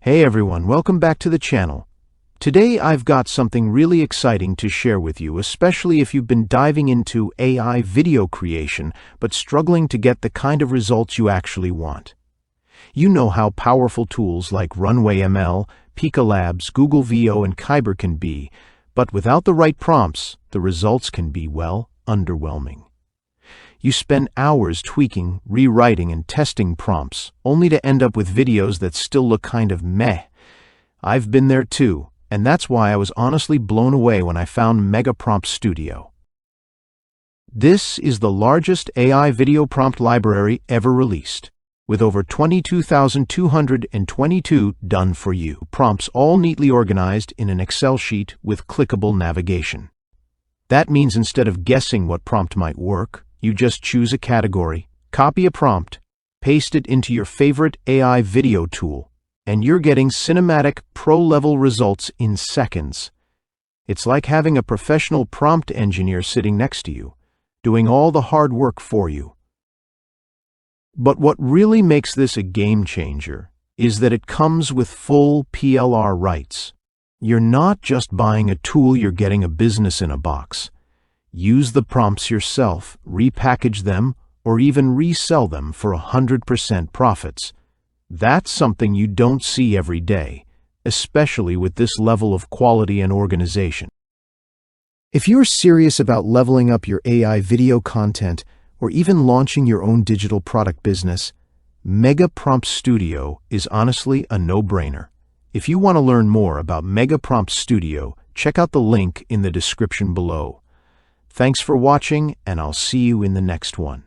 Hey everyone, welcome back to the channel. Today I've got something really exciting to share with you, especially if you've been diving into AI video creation but struggling to get the kind of results you actually want. You know how powerful tools like Runway ML, Pika Labs, Google VO, and Kaiber can be, but without the right prompts, the results can be, well, underwhelming. You spend hours tweaking, rewriting, and testing prompts, only to end up with videos that still look kind of meh. I've been there too, and that's why I was honestly blown away when I found Mega Prompt Studio. This is the largest AI video prompt library ever released, with over 22,222 done-for-you prompts, all neatly organized in an Excel sheet with clickable navigation. That means instead of guessing what prompt might work, you just choose a category, copy a prompt, paste it into your favorite AI video tool, and you're getting cinematic, pro-level results in seconds. It's like having a professional prompt engineer sitting next to you, doing all the hard work for you. But what really makes this a game changer is that it comes with full PLR rights. You're not just buying a tool, you're getting a business in a box. Use the prompts yourself, repackage them, or even resell them for 100% profits. That's something you don't see every day, especially with this level of quality and organization. If you're serious about leveling up your AI video content or even launching your own digital product business, Mega Prompt Studio is honestly a no-brainer. If you want to learn more about Mega Prompt Studio, check out the link in the description below. Thanks for watching, and I'll see you in the next one.